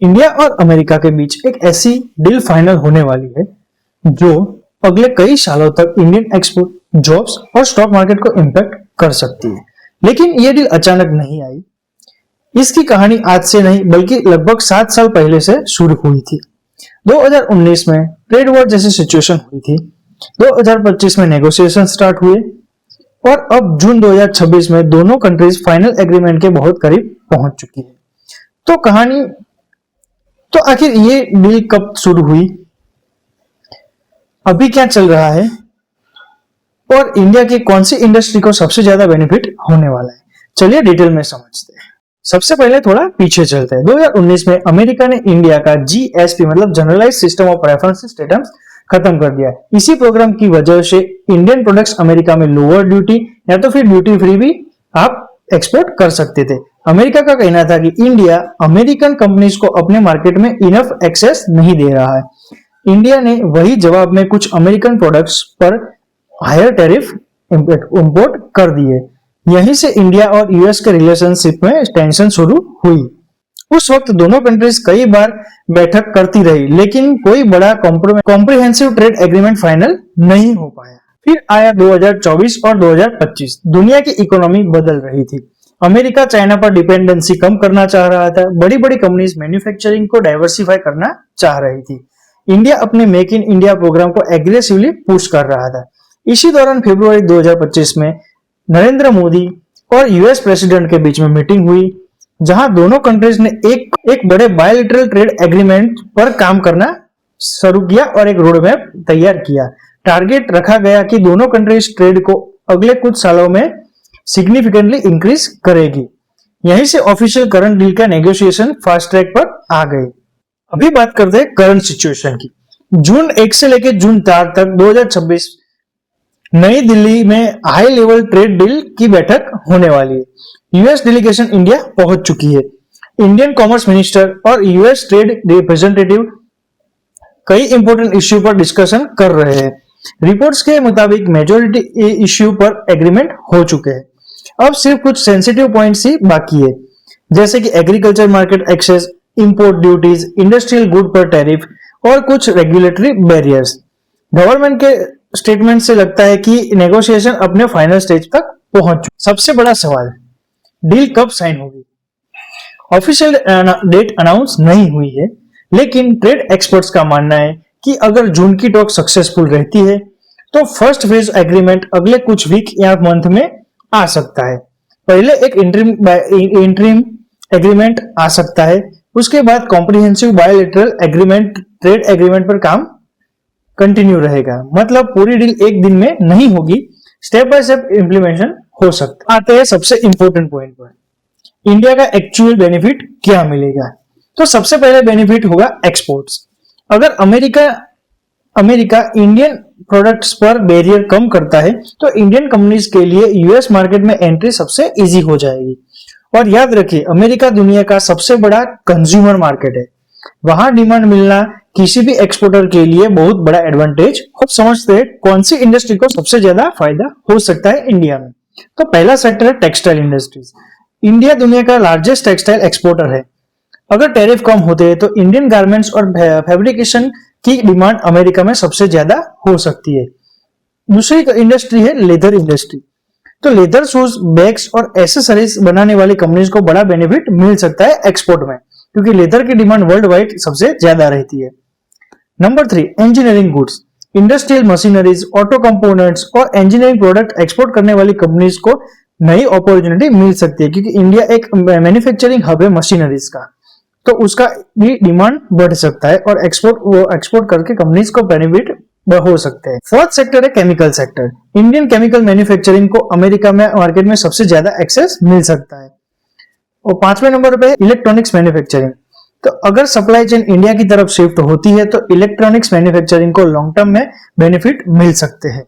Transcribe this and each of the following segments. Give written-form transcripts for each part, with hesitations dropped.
India और America के बीच एक ऐसी डील फाइनल होने वाली है जो अगले कई सालों तक इंडियन एक्सपोर्ट, जॉब्स और स्टॉक मार्केट को इम्पैक्ट कर सकती है। लेकिन ये डील अचानक नहीं आई। इसकी कहानी आज से नहीं बल्कि लगभग 7 साल पहले से शुरू हुई थी। 2019 में ट्रेड वॉर जैसी सिचुएशन हुई थी। 2025 में नेगोशिएशन स्टार्ट हुए और अब जून 2026 में दोनों कंट्रीज फाइनल एग्रीमेंट के बहुत करीब पहुंच चुकी है। तो आखिर ये डील कब शुरू हुई, अभी क्या चल रहा है और इंडिया की कौन सी इंडस्ट्री को सबसे ज्यादा बेनिफिट होने वाला है, चलिए डिटेल में समझते हैं। सबसे पहले थोड़ा पीछे चलते हैं। 2019 में अमेरिका ने इंडिया का जीएसपी मतलब generalize system of preference status खत्म कर दिया। इसी प्रोग्राम की वजह से इंडियन प्रोडक्ट्स अमेरिका में लोअर ड्यूटी या तो फिर ड्यूटी फ्री भी आप एक्सपोर्ट कर सकते थे। अमेरिका का कहना था कि इंडिया अमेरिकन कंपनीज को अपने मार्केट में इनफ एक्सेस नहीं दे रहा है। इंडिया ने वही जवाब में कुछ अमेरिकन प्रोडक्ट्स पर हायर टैरिफ इंपोर्ट कर दिए। यहीं से इंडिया और यूएस के रिलेशनशिप में टेंशन शुरू हुई। उस वक्त दोनों कंट्रीज कई बार बैठक करती रही, लेकिन कोई बड़ा कॉम्प्रिहेंसिव ट्रेड एग्रीमेंट फाइनल नहीं हो पाया। फिर आया 2024 और 2025। दुनिया की इकोनॉमी बदल रही थी। अमेरिका चाइना पर डिपेंडेंसी कम करना चाह रहा था। बड़ी बड़ी कंपनीज मैन्युफैक्चरिंग को डाइवर्सिफाई करना चाह रही थी। इंडिया अपने मेक इन इंडिया प्रोग्राम को एग्रेसिवली पुश कर रहा था। इसी दौरान फरवरी 2025 में नरेंद्र मोदी और यूएस प्रेसिडेंट के बीच में मीटिंग हुई, जहां दोनों कंट्रीज ने एक बड़े बायलैटरल ट्रेड एग्रीमेंट पर काम करना शुरू किया और एक रोड मैप तैयार किया। टारगेट रखा गया कि दोनों कंट्रीज ट्रेड को अगले कुछ सालों में सिग्निफिकेंटली इंक्रीज करेगी। यहीं से ऑफिशियल करंट डील का नेगोशिएशन फास्ट ट्रैक पर आ गए। अभी बात करते हैं करंट सिचुएशन की। जून 1 से लेकर जून 4 तक 2026 नई दिल्ली में हाई लेवल ट्रेड डील की बैठक होने वाली है। यूएस डेलीगेशन इंडिया पहुंच चुकी है। इंडियन कॉमर्स मिनिस्टर और यूएस ट्रेड रिप्रेजेंटेटिव कई इंपोर्टेंट इश्यू पर डिस्कशन कर रहे हैं। रिपोर्ट्स के मुताबिक मेजॉरिटी इश्यू पर एग्रीमेंट हो चुके हैं। अब सिर्फ कुछ सेंसिटिव पॉइंट्स ही बाकी है, जैसे कि agriculture market access, import duties, industrial good पर टैरिफ और कुछ रेगुलेटरी बैरियर्स। गवर्नमेंट के स्टेटमेंट से लगता है कि नेगोशिएशन अपने फाइनल स्टेज तक पहुंच चुके। सबसे बड़ा सवाल, डील कब साइन होगी? ऑफिशियल डेट अनाउंस नहीं हुई है, लेकिन ट्रेड एक्सपर्ट्स का मानना है कि अगर जून की टॉक सक्सेसफुल रहती है तो फर्स्ट फेज एग्रीमेंट अगले कुछ वीक या मंथ में आ सकता है। पहले एक इंटरिम एग्रीमेंट आ सकता है, उसके बाद comprehensive bilateral agreement trade agreement पर काम कंटिन्यू रहेगा। मतलब पूरी डील एक दिन में नहीं होगी, स्टेप बाय स्टेप इंप्लीमेंटेशन हो सकता है। आते हैं सबसे इंपॉर्टेंट पॉइंट पर, इंडिया का एक्चुअल बेनिफिट क्या मिलेगा। तो सबसे पहले बेनिफिट होगा एक्सपोर्ट्स। अगर अमेरिका इंडियन प्रोडक्ट्स पर बैरियर कम करता है तो इंडियन कंपनीज के लिए यूएस मार्केट में एंट्री सबसे इजी हो जाएगी। और याद रखिए, अमेरिका दुनिया का सबसे बड़ा कंज्यूमर मार्केट है। वहां डिमांड मिलना किसी भी एक्सपोर्टर के लिए बहुत बड़ा एडवांटेज। अब समझते हैं कौन सी इंडस्ट्री को सबसे ज्यादा फायदा हो सकता है इंडिया में। तो पहला सेक्टर है टेक्सटाइल इंडस्ट्रीज। इंडिया दुनिया का लार्जेस्ट टेक्सटाइल एक्सपोर्टर है। अगर टैरिफ कम होते हैं तो इंडियन गारमेंट्स और फैब्रिकेशन की डिमांड अमेरिका में सबसे ज्यादा हो सकती है। दूसरी इंडस्ट्री है लेदर इंडस्ट्री। तो लेदर शूज, बैग्स और एसेसरीज बनाने वाली कंपनीज को बड़ा बेनिफिट मिल सकता है एक्सपोर्ट में, क्योंकि लेदर की डिमांड वर्ल्ड वाइड सबसे ज्यादा रहती है। Number 3, engineering goods. Industrial machineries, auto components और इंजीनियरिंग प्रोडक्ट एक्सपोर्ट करने वाली कंपनीज को नई अपॉर्चुनिटी मिल सकती है, क्योंकि इंडिया एक मैन्युफैक्चरिंग हब है मशीनरीज का, तो उसका भी डिमांड बढ़ सकता है और एक्सपोर्ट करके कंपनीज को बेनिफिट हो सकते हैं। फोर्थ सेक्टर है chemical sector. Indian chemical manufacturing को अमेरिका में मार्केट में सबसे ज्यादा एक्सेस मिल सकता है। और 5वें नंबर पे इलेक्ट्रॉनिक्स मैन्युफैक्चरिंग। तो अगर सप्लाई चेन इंडिया की तरफ शिफ्ट होती है तो इलेक्ट्रॉनिक्स मैन्युफैक्चरिंग को लॉन्ग टर्म में बेनिफिट मिल सकते हैं।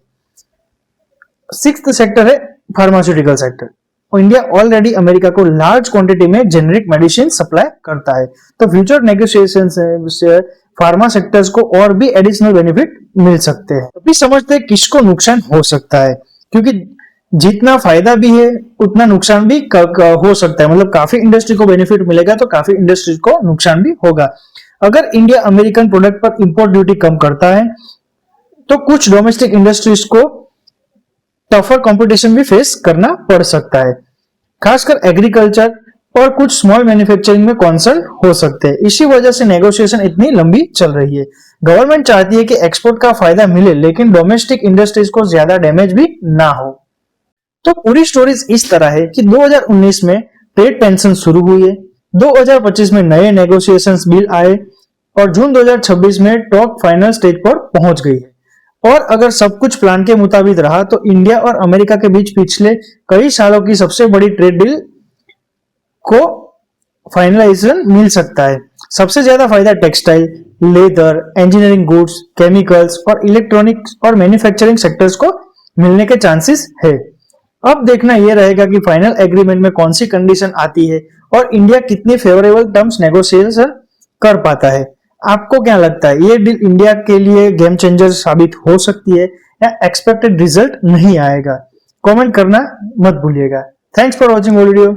6th सेक्टर है pharmaceutical sector. India already America को लार्ज क्वांटिटी में जेनेरिक मेडिसिन सप्लाई करता है, तो फ्यूचर नेगोशिएशन से फार्मा सेक्टर्स को और भी एडिशनल बेनिफिट मिल सकते हैं। अभी समझते हैं किसको नुकसान हो सकता है, क्योंकि जितना फायदा भी है उतना नुकसान भी हो सकता है, मतलब काफी इंडस्ट्री को बेनिफिट मिलेगा तो काफी इंडस्ट्री को नुकसान भी होगा। अगर इंडिया अमेरिकन प्रोडक्ट पर इंपोर्ट ड्यूटी कम करता है तो कुछ डोमेस्टिक इंडस्ट्रीज को टफर कंपटीशन भी फेस करना पड़ सकता है, खासकर एग्रीकल्चर और कुछ स्मॉल मैन्युफैक्चरिंग में कॉन्सर्न हो सकते हैं। इसी वजह से नेगोशिएशन इतनी लंबी चल रही है। गवर्नमेंट चाहती है कि एक्सपोर्ट का फायदा मिले लेकिन डोमेस्टिक इंडस्ट्रीज को ज्यादा डैमेज भी ना हो। तो पूरी स्टोरीज इस तरह है कि 2019 में ट्रेड टेंशन शुरू हुई है, 2025 में नए नेगोशिएशंस बिल आए और जून 2026 में टॉक फाइनल स्टेज पर पहुंच गई है। और अगर सब कुछ प्लान के मुताबिक रहा तो इंडिया और अमेरिका के बीच पिछले कई सालों की सबसे बड़ी ट्रेड डील को फाइनलाइजेशन मिल सकता है। सबसे ज्यादा फायदा textile, leather, engineering goods, chemicals और इलेक्ट्रॉनिक्स और मैन्युफैक्चरिंग सेक्टर्स को मिलने के चांसेस है। अब देखना यह रहेगा कि फाइनल एग्रीमेंट में कौन सी कंडीशन आती है और इंडिया कितनी फेवरेबल टर्म्स नेगोशिएशन कर पाता है। आपको क्या लगता है, ये डील इंडिया के लिए गेम चेंजर साबित हो सकती है या एक्सपेक्टेड रिजल्ट नहीं आएगा? कमेंट करना मत भूलिएगा। Thanks for watching video.